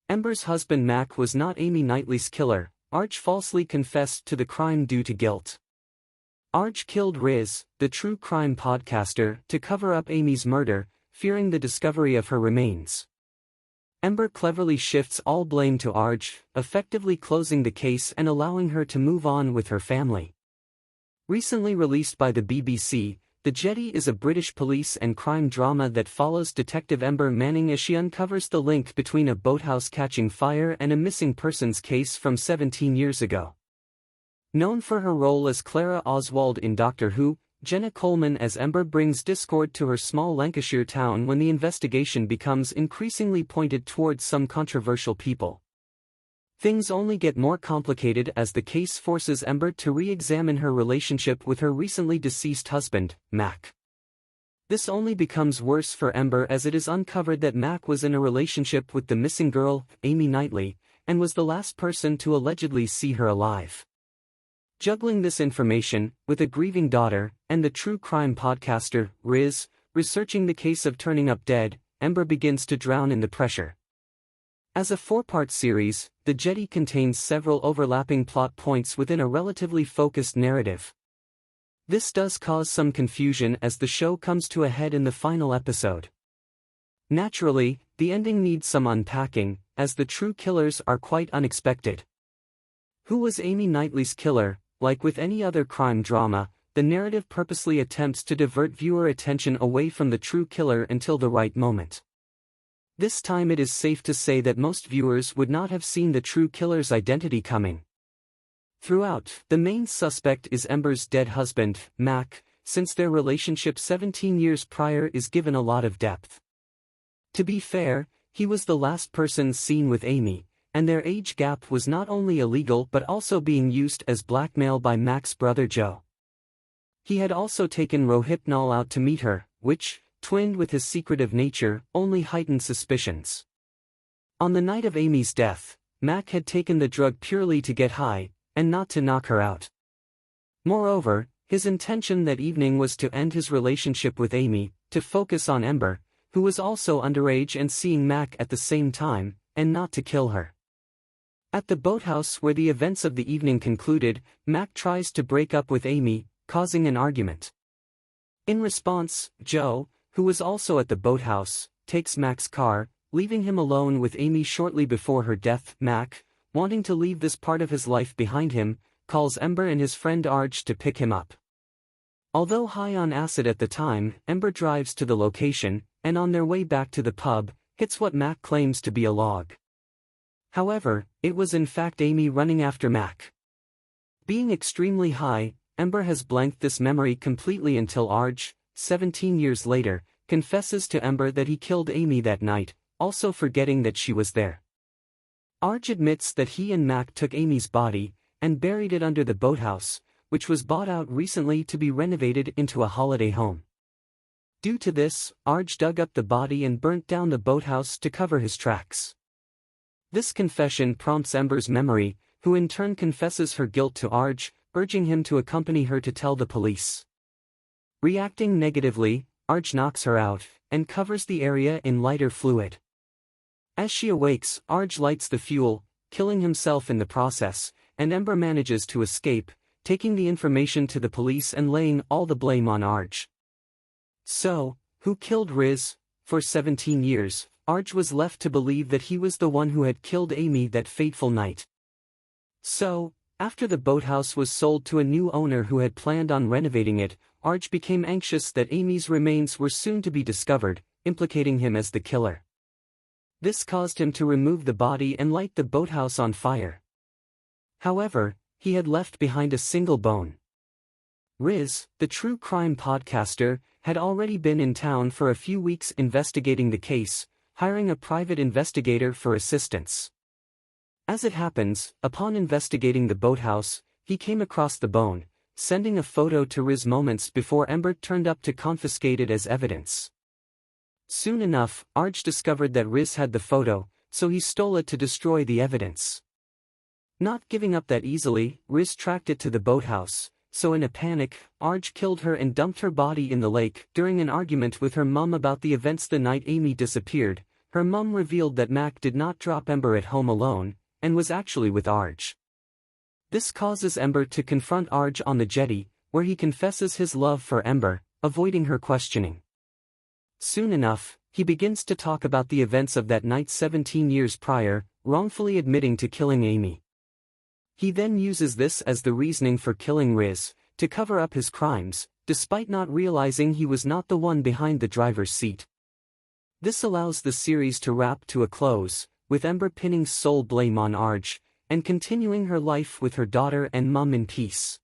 Ember's husband Mac was not Amy Knightley's killer. Arj falsely confessed to the crime due to guilt. Arj killed Riz, the true crime podcaster, to cover up Amy's murder, fearing the discovery of her remains. Ember cleverly shifts all blame to Arj, effectively closing the case and allowing her to move on with her family. Recently released by the BBC, The Jetty is a British police and crime drama that follows Detective Ember Manning as she uncovers the link between a boathouse catching fire and a missing persons case from 17 years ago. Known for her role as Clara Oswald in Doctor Who, Jenna Coleman as Ember brings discord to her small Lancashire town when the investigation becomes increasingly pointed towards some controversial people. Things only get more complicated as the case forces Ember to re-examine her relationship with her recently deceased husband, Mac. This only becomes worse for Ember as it is uncovered that Mac was in a relationship with the missing girl, Amy Knightley, and was the last person to allegedly see her alive. Juggling this information, with a grieving daughter, and the true crime podcaster, Riz, researching the case of turning up dead, Ember begins to drown in the pressure. As a 4-part series, The Jetty contains several overlapping plot points within a relatively focused narrative. This does cause some confusion as the show comes to a head in the final episode. Naturally, the ending needs some unpacking, as the true killers are quite unexpected. Who was Amy Knightley's killer? Like with any other crime drama, the narrative purposely attempts to divert viewer attention away from the true killer until the right moment. This time it is safe to say that most viewers would not have seen the true killer's identity coming. Throughout, the main suspect is Ember's dead husband, Mac, since their relationship 17 years prior is given a lot of depth. To be fair, he was the last person seen with Amy, and their age gap was not only illegal but also being used as blackmail by Mac's brother Joe. He had also taken Rohypnol out to meet her, which, twinned with his secretive nature, only heightened suspicions. On the night of Amy's death, Mac had taken the drug purely to get high, and not to knock her out. Moreover, his intention that evening was to end his relationship with Amy, to focus on Ember, who was also underage and seeing Mac at the same time, and not to kill her. At the boathouse where the events of the evening concluded, Mac tries to break up with Amy, causing an argument. In response, Joe, who was also at the boathouse, takes Mac's car, leaving him alone with Amy shortly before her death. Mac, wanting to leave this part of his life behind him, calls Ember and his friend Arj to pick him up. Although high on acid at the time, Ember drives to the location, and on their way back to the pub, hits what Mac claims to be a log. However, it was in fact Amy running after Mac. Being extremely high, Ember has blanked this memory completely until Arj, 17 years later, confesses to Ember that he killed Amy that night, also forgetting that she was there. Arj admits that he and Mac took Amy's body, and buried it under the boathouse, which was bought out recently to be renovated into a holiday home. Due to this, Arj dug up the body and burnt down the boathouse to cover his tracks. This confession prompts Ember's memory, who in turn confesses her guilt to Arj, urging him to accompany her to tell the police. Reacting negatively, Arj knocks her out, and covers the area in lighter fluid. As she awakes, Arj lights the fuel, killing himself in the process, and Ember manages to escape, taking the information to the police and laying all the blame on Arj. So, who killed Riz? For 17 years, Arj was left to believe that he was the one who had killed Amy that fateful night. So, after the boathouse was sold to a new owner who had planned on renovating it, Arj became anxious that Amy's remains were soon to be discovered, implicating him as the killer. This caused him to remove the body and light the boathouse on fire. However, he had left behind a single bone. Riz, the true crime podcaster, had already been in town for a few weeks investigating the case, hiring a private investigator for assistance. As it happens, upon investigating the boathouse, he came across the bone, sending a photo to Riz moments before Ember turned up to confiscate it as evidence. Soon enough, Arj discovered that Riz had the photo, so he stole it to destroy the evidence. Not giving up that easily, Riz tracked it to the boathouse, so in a panic, Arj killed her and dumped her body in the lake. During an argument with her mum about the events the night Amy disappeared, her mum revealed that Mac did not drop Ember at home alone, and was actually with Arj. This causes Ember to confront Arj on the jetty, where he confesses his love for Ember, avoiding her questioning. Soon enough, he begins to talk about the events of that night 17 years prior, wrongfully admitting to killing Amy. He then uses this as the reasoning for killing Riz, to cover up his crimes, despite not realizing he was not the one behind the driver's seat. This allows the series to wrap to a close, with Ember pinning sole blame on Arj, and continuing her life with her daughter and mum in peace.